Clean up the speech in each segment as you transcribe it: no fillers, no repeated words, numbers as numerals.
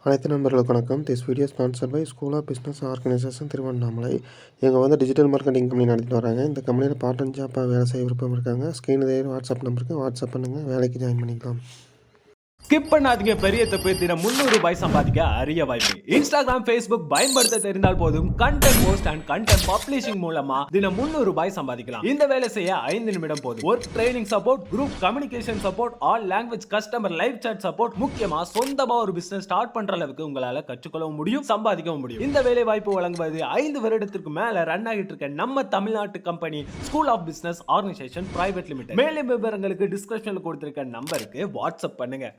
அனைத்து நண்பர்களுக்கு வணக்கம். This video sponsored by school of business organization Tiruvannamalai. இவங்க வந்து டிஜிட்டல் மார்க்கெட்டிங் கம்பெனி நடத்திட்டு வராங்க. இந்த கம்பெனியில் பார்ட் டைம் ஜாப்பாக வேலை செய்ய விருப்பம் இருக்காங்க. ஸ்க்ரீன் வாட்ஸ்அப் நம்பருக்கு வாட்ஸ்அப் பண்ணுங்கள், வேலைக்கு ஜாயின் பண்ணிக்கலாம். ஸ்கிப் பண்ணாதீங்க. பெரிய தப்பு. தினம் ₹300 சம்பாதிக்க அரிய வாய்ப்பு. இன்ஸ்டாகிராம், ஃபேஸ்புக் பயன்படுத்த தெரிந்தால் போதும். Content post and content publishing மூலமா தினம் ₹300 சம்பாதிக்கலாம். இந்த வேலை செய்ய 5 நிமிடம் போதும். Work training support, group communication support, all language customer live chat support, முக்கியமா சொந்தமா ஒரு பிசினஸ் ஸ்டார்ட் பண்ற அளவுக்கு உங்களால கற்றுக்கொள்ளவும் முடியும், சம்பாதிக்கவும் முடியும். இந்த வேலை வாய்ப்பு வழங்குவது 5 வருடத்திற்கு மேல ரன் ஆகிட்டு இருக்க நம்ம தமிழ்நாட்டு company school of business organization private limited. மேலும் விவரங்களுக்கு டிஸ்கிரிப்ஷன்ல கொடுத்திருக்க நம்பருக்கு வாட்ஸ்அப் பண்ணுங்க.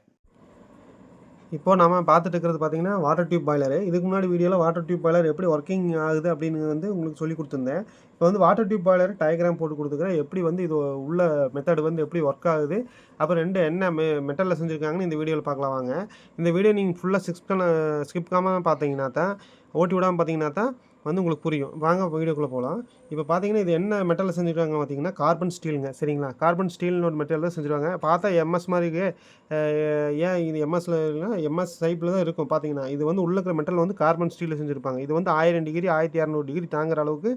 இப்போது நம்ம பார்த்துட்டு இருக்கிறது பார்த்தீங்கன்னா வாட்டர் டியூப் பாய்லரு. இதுக்கு முன்னாடி வீடியோவில் வாட்டர் டியூப் பாய்லர் எப்படி ஒர்க்கிங் ஆகுது அப்படின்னு வந்து உங்களுக்கு சொல்லி கொடுத்துருந்தேன். இப்போ வந்து வாட்டர் டியூப் பாய்லர் டயக்ராம் போட்டு கொடுத்துக்கிறேன். எப்படி வந்து இது உள்ள மெத்தட் வந்து எப்படி ஒர்க் ஆகுது, அப்புறம் என்ன மெட்டலில் செஞ்சுருக்காங்கன்னு இந்த வீடியோவில் பார்க்கலாம் வாங்க. இந்த வீடியோ நீங்கள் ஃபுல்லாக ஸ்கிப் பண்ணாமல் பார்த்தீங்கன்னா தான், ஓட்டி விடாமல் பார்த்தீங்கன்னா தான் வந்து உங்களுக்கு புரியும். வாங்க வீடியோக்குள்ளே போகலாம். இப்போ பார்த்தீங்கன்னா இது என்ன மெட்டலில் செஞ்சுருக்காங்க பார்த்தீங்கன்னா கார்பன் ஸ்டீலுங்க. சரிங்களா, கார்பன் ஸ்டீல்னு ஒரு மெட்டீரியல் தான் செஞ்சுருவாங்க. பார்த்தா எம்எஸ் மாதிரி ஏன் இது எம்எஸ்ல இல்லைனா எம்எஸ் டைப்பில் தான் இருக்கும். பார்த்தீங்கன்னா இது வந்து உள்ள இருக்கிற மெட்டல் வந்து கார்பன் ஸ்டீலில் செஞ்சுருப்பாங்க. இது வந்து 1000 டிகிரி 1200 டிகிரி தாங்குற அளவுக்கு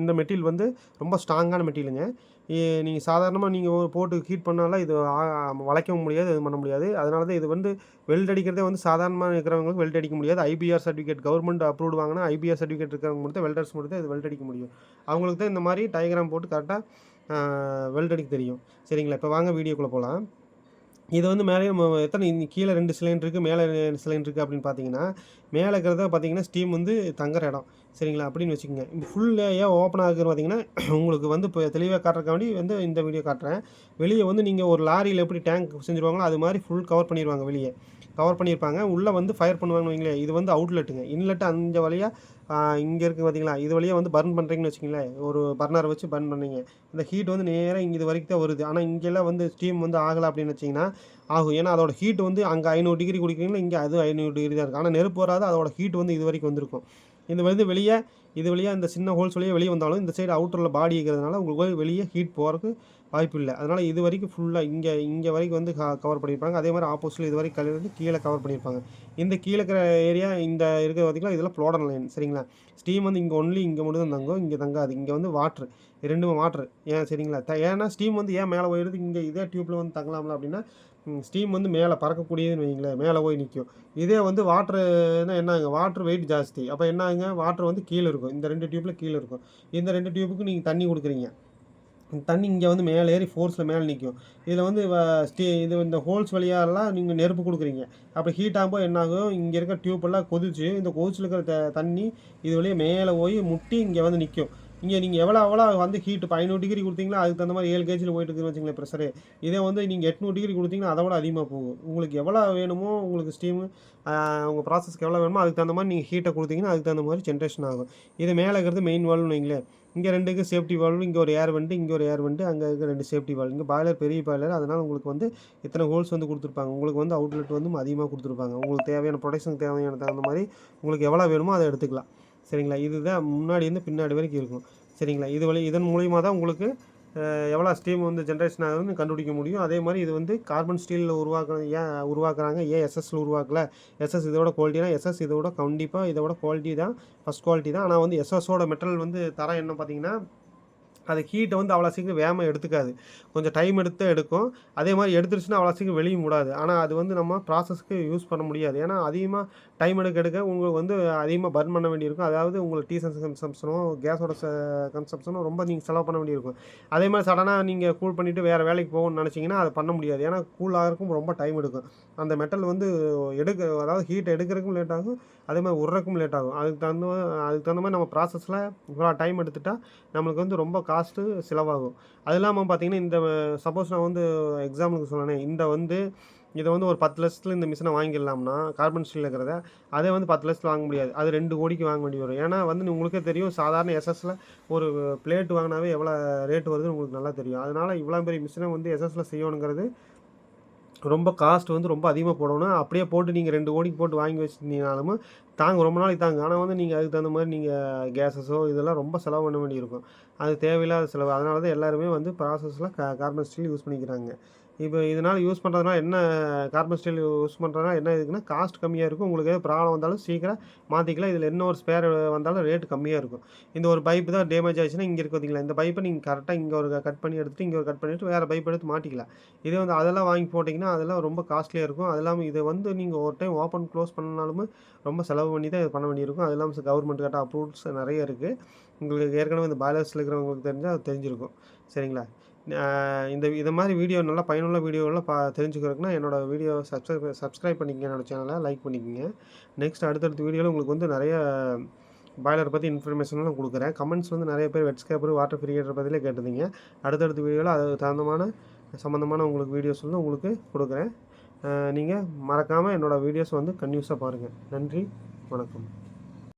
இந்த மெட்டீரியல் வந்து ரொம்ப ஸ்ட்ராங்கான மெட்டீரியலுங்க. நீங்கள் சாதாரணமாக நீங்கள் போட்டு ஹீட் பண்ணாலும் இது வளைக்கவும் முடியாது, இது பண்ண முடியாது. அதனால தான் இது வந்து வெல்ட் அடிக்கிறதே வந்து சாதாரணமாக இருக்கிறவங்களுக்கு வெல்ட் அடிக்க முடியாது. ஐபிஆர் சர்டிஃபிகேட் கவர்மெண்ட் அப்ரூவ்டு வாங்கினா ஐபிஆர் சர்டிஃபிகேட் இருக்கிறவங்க மட்டும் வெல்டர்ஸ் மட்டும் தான் இது வெல்ட் அடிக்க முடியும். அவங்களுக்கு தான் இந்த மாதிரி டயக்ராம் போட்டு கரெக்டாக வெல்ட் அடிக்க தெரியும். சரிங்களா, இப்போ வாங்க வீடியோக்குள்ளே போகலாம். இது வந்து மேலே எத்தனை கீழே 2 சிலிண்டர் இருக்குது, மேலே 2 சிலிண்டர் இருக்குது அப்படின்னு பார்த்தீங்கன்னா, மேலே இருக்கிறத பார்த்தீங்கன்னா ஸ்டீம் வந்து தங்குற இடம். சரிங்களா, அப்படின்னு வச்சுக்கோங்க. இப்போ ஃபுல்லாக ஏன் ஓப்பன் ஆகுதுன்னு பார்த்தீங்கன்னா, உங்களுக்கு வந்து இப்போ தெளிவாக காட்டுறக்காண்டி வந்து இந்த வீடியோ காட்டுறேன். வெளியே வந்து நீங்கள் ஒரு லாரியில் எப்படி டேங்க் செஞ்சுருவாங்களோ அது மாதிரி ஃபுல் கவர் பண்ணிடுவாங்க. வெளியே கவர் பண்ணியிருப்பாங்க. உள்ளே வந்து ஃபயர் பண்ணுவாங்கன்னு வைங்களேன். இது வந்து அவுட்லெட்டுங்க. இன்லெட்டு அந்த வழியாக இங்கே இருக்குது பார்த்தீங்களா, இது வழியாக வந்து பர்ன் பண்ணுறீங்கன்னு வச்சுக்கோங்களேன். ஒரு பர்னர் வச்சு பர்ன் பண்ணீங்க. இந்த ஹீட் வந்து நேராக இங்கே இது வரைக்கும் தான் வருது. ஆனால் இங்கெல்லாம் வந்து ஸ்டீம் வந்து ஆகலை அப்படின்னு வச்சிங்கன்னா ஆகும். ஏன்னா அதோட ஹீட் வந்து அங்கே 500 டிகிரி குடிக்கிறீங்களா, இங்கே அது 500 டிகிரி தான் இருக்குது. ஆனால் நெருப்பு வராது, அதோட ஹீட் வந்து இது வரைக்கும் வந்திருக்கும். இது வந்து இது வழியாக இந்த சின்ன ஹோல்ஸ் வழியாக வெளியே வந்தாலும் இந்த சைடு அவுட்டரில் பாடி இருக்கிறதுனால உங்களுக்கு வெளியே ஹீட் போகிறதுக்கு வாய்ப்பு இல்லை. அதனால் இது வரைக்கும் ஃபுல்லாக இங்கே வரைக்கும் வந்து கவர் பண்ணியிருப்பாங்க. அதே மாதிரி ஆப்போசிட்டில் இது வரைக்கும் வந்து கீழே கவர் பண்ணியிருப்பாங்க. இந்த கீழே இருக்கிற ஏரியா இந்த இருக்கிற பார்த்திங்களா, இதெல்லாம் ஃப்ளோடன் லைன். சரிங்களா, ஸ்டீம் வந்து இங்கே மட்டும் தான் தங்கும், இங்கே தங்காது. இங்கே வந்து வாட்ரு, ரெண்டுமே வாட்ரு. ஏன் சரிங்களா, ஏன்னா ஸ்டீம் வந்து ஏன் மேலே போயிடுது, இங்கே இதே டியூப்பில் வந்து தங்கலாம்ல அப்படின்னா ஸ்டீம் வந்து மேலே பறக்கக்கூடியதுன்னு வைங்களேன், மேலே போய் நிற்கும். இதே வந்து வாட்டருன்னா என்னங்க, வாட்ரு வெயிட் ஜாஸ்தி. அப்போ என்னங்க, வாட்ரு வந்து கீழே இருக்கும். இந்த 2 டியூப்பில் கீழே இருக்கும். இந்த 2 டியூப்புக்கு நீங்கள் தண்ணி கொடுக்குறீங்க. தண்ணி இங்கே வந்து மேலே ஏறி ஃபோர்ஸில் மேலே நிற்கும். இதில் வந்து இது இந்த ஹோல்ஸ் வழியாலாம் நீங்கள் நெருப்பு கொடுக்குறீங்க. அப்போ ஹீட் ஆகும்போது என்னாகும், இங்கே இருக்கிற டியூப்பெல்லாம் கொதிச்சு இந்த கொதிச்சில் இருக்கிற தண்ணி இது வழியாக மேலே போய் முட்டி இங்கே வந்து நிற்கும். இங்கே நீங்கள் எவ்வளோ வந்து ஹீட் இப்போ 500 டிகிரி கொடுத்தீங்களா, அதுக்கு தகுந்த மாதிரி 7 கேஜில் போயிட்டு இருக்குன்னு வச்சுங்களேன் ப்ரெஷரு. இதே வந்து நீங்கள் 800 டிகிரி கொடுத்தீங்கன்னா அதை விட அதிகமாக போகும். உங்களுக்கு எவ்வளோ வேணுமோ, உங்களுக்கு ஸ்டீமு உங்கள் ப்ராசஸ்க்கு எவ்வளோ வேணுமோ அதுக்கு தகுந்த மாதிரி நீங்கள் ஹீட்டை கொடுத்தீங்கன்னா அதுக்கு தகுந்த மாதிரி ஜென்ரேஷன் ஆகும். இது மேலே இருக்கிறது மெயின் வால்வ்னு வைங்களேன். இங்கே 2க்கு சேஃப்டி வால்வு, இங்கே ஒரு ஏர் வெண்ட், இங்கே ஒரு ஏர் வெண்ட், அங்கே இருக்க 2 சேஃப்டி வால்வு. இங்கே பாய்லர் பெரிய பாய்லர், அதனால் உங்களுக்கு வந்து இத்தனை ஹோல்ஸ் வந்து கொடுத்துருப்பாங்க. உங்களுக்கு வந்து அவுட்லெட் வந்து அதிகமாக கொடுத்துருப்பாங்க. உங்களுக்கு தேவையான ப்ரொடக்ஷனுக்கு தேவையான தகுந்த மாதிரி உங்களுக்கு எவ்வளோ வேணுமோ அதை எடுத்துக்கலாம். சரிங்களா, இதுதான் முன்னாடி பின்னாடி வரைக்கும் இருக்கும். சரிங்களா, இதன் மூலிமா தான் உங்களுக்கு எவ்வளோ ஸ்டீம் வந்து ஜென்ரேஷன் ஆகுதுன்னு கண்டுபிடிக்க முடியும். அதே மாதிரி இது வந்து கார்பன் ஸ்டீலில் உருவாக்குறாங்க, ஏன் எஸ்எஸ்ல உருவாக்கல. எஸ்எஸ் இதோட குவாலிட்டினா, எஸ்எஸ் இதோட கண்டிப்பாக இதோட குவாலிட்டி தான், ஃபஸ்ட் குவாலிட்டி தான். ஆனால் வந்து எஸ்எஸோட மெட்டல் வந்து தரம் என்ன பார்த்தீங்கன்னா, அது ஹீட்டை வந்து அவ்வளோ சீக்கிரம் வேகமாக எடுத்துக்காது. கொஞ்சம் டைம் எடுக்கும். அதே மாதிரி எடுத்துருச்சுன்னா அவ்வளோ சீக்கிரம் வெளியே விடாது. ஆனால் அது வந்து நம்ம ப்ராசஸ்க்கு யூஸ் பண்ண முடியாது. ஏன்னா அதிகமாக டைம் எடுக்க உங்களுக்கு வந்து அதிகமாக பர்ன் பண்ண வேண்டியிருக்கும். அதாவது உங்களுக்கு டீசல் கன்சம்ஷனோ கேஸோட கன்சம்ஷனோ ரொம்ப நீங்கள் செலவு பண்ண வேண்டியிருக்கும். அதே மாதிரி சடனாக நீங்கள் கூல் பண்ணிவிட்டு வேறு வேலைக்கு போகணும்னு நினச்சிங்கன்னா அதை பண்ண முடியாது. ஏன்னா கூல் ஆகிறதுக்கும் ரொம்ப டைம் எடுக்கும். அந்த மெட்டல் வந்து அதாவது ஹீட்டை எடுக்கிறதுக்கும் லேட் ஆகும், அதே மாதிரி உருறக்கும் லேட் ஆகும். அதுக்கு தகுந்த மாதிரி நம்ம ப்ராசஸில் இவ்வளோ டைம் எடுத்துட்டால் நம்மளுக்கு வந்து ரொம்ப காஸ்ட்டு செலவாகும். அது இல்லாமல் பார்த்தீங்கன்னா, இந்த சப்போஸ் நான் வந்து எக்ஸாம்பிளுக்கு சொன்னேனே, இதை வந்து ஒரு 10 லட்சத்தில் இந்த மிஷினை வாங்கிடலாம்னா, கார்பன் ஸ்டீல் இருக்கிறத அதே வந்து 10 லட்சத்தில் வாங்க முடியாது. அது 2 கோடிக்கு வாங்க வேண்டி வரும். ஏன்னா வந்து உங்களுக்கே தெரியும், சாதாரண எஸ்எஸ்ல ஒரு பிளேட் வாங்கினாவே எவ்வளோ ரேட் வருதுன்னு உங்களுக்கு நல்லா தெரியும். அதனால் இவ்வளோ பெரிய மிஷினை வந்து எஸ்எஸ்ல செய்யணுங்கிறது ரொம்ப காஸ்ட் வந்து ரொம்ப அதிகமாக போடணும். அப்படியே போட்டு நீங்கள் 2 கோடிக்கு போட்டு வாங்கி வச்சுருந்தீங்கனாலும் ரொம்ப நாளைக்கு தாங்க. ஆனால் வந்து நீங்கள் அதுக்கு தகுந்த மாதிரி நீங்கள் கேஸஸோ இதெல்லாம் ரொம்ப செலவு பண்ண வேண்டியிருக்கும். அது தேவையில்லாத செலவு. அதனால தான் எல்லாருமே வந்து ப்ராசஸில் கார்பன் ஸ்டீல் யூஸ் பண்ணிக்கிறாங்க. இப்போ இதனால் யூஸ் பண்ணுறதுனால என்ன கார்பன் ஸ்டீல் யூஸ் பண்ணுறதுனால என்ன இதுக்குன்னா காஸ்ட் கம்மியாக இருக்கும். உங்களுக்கு எதாவது ப்ராப்ளம் வந்தாலும் சீக்கிரம் மாற்றிக்கலாம். இதில் என்ன ஒரு ஸ்பேர் வந்தாலும் ரேட்டு கம்மியாக இருக்கும். இந்த ஒரு பைப்பு தான் டேமேஜ் ஆயிடுச்சுன்னா இங்கே இருக்கு பார்த்தீங்களா, இந்த பைப்பை நீங்கள் கரெக்டாக இங்கே ஒரு கட் பண்ணி எடுத்துட்டு இங்கே ஒரு கட் பண்ணிவிட்டு வேறு பைப் எடுத்து மாட்டிக்கலாம். இதே வந்து அதெல்லாம் வாங்கி போட்டிங்கன்னா அதெல்லாம் ரொம்ப காஸ்ட்லியாக இருக்கும். அது இல்லாமல் இதை வந்து நீங்கள் ஒரு டைம் ஓப்பன் க்ளோஸ் பண்ணாலுமே ரொம்ப செலவு பண்ணி தான் இது பண்ண வேண்டியிருக்கும். அது இல்லாமல் கவர்மெண்ட் கிட்ட அப்ரூவ்ஸ் நிறைய இருக்குது. உங்களுக்கு ஏற்கனவே இந்த பாய்லர்ஸில் இருக்கிறவங்களுக்கு தெரிஞ்சால் அது தெரிஞ்சிருக்கும். சரிங்களா? இதை மாதிரி வீடியோ நல்லா பயனுள்ள வீடியோலாம் தெரிஞ்சுக்கிறதுக்குன்னா என்னோடய வீடியோ சப்ஸ்கிரைப் பண்ணிக்கங்க, என்னோடய சேனலை லைக் பண்ணிக்கங்க. நெக்ஸ்ட் அடுத்தடுத்த வீடியோவில் உங்களுக்கு வந்து நிறைய பாய்லர் பற்றி இன்ஃபர்மேஷன்லாம் கொடுக்குறேன். கமெண்ட்ஸ் வந்து நிறைய பேர் வெட்ஸ்கேப்பர் வாட்டர் ஃபில்டர் பற்றிலே கேட்டிருந்தீங்க. அடுத்தடுத்த வீடியோவில் அது சம்மந்தமான உங்களுக்கு வீடியோஸ் வந்து உங்களுக்கு கொடுக்குறேன். நீங்கள் மறக்காமல் என்னோடய வீடியோஸ் வந்து கன்டினியூஸாக பாருங்கள். நன்றி, வணக்கம்.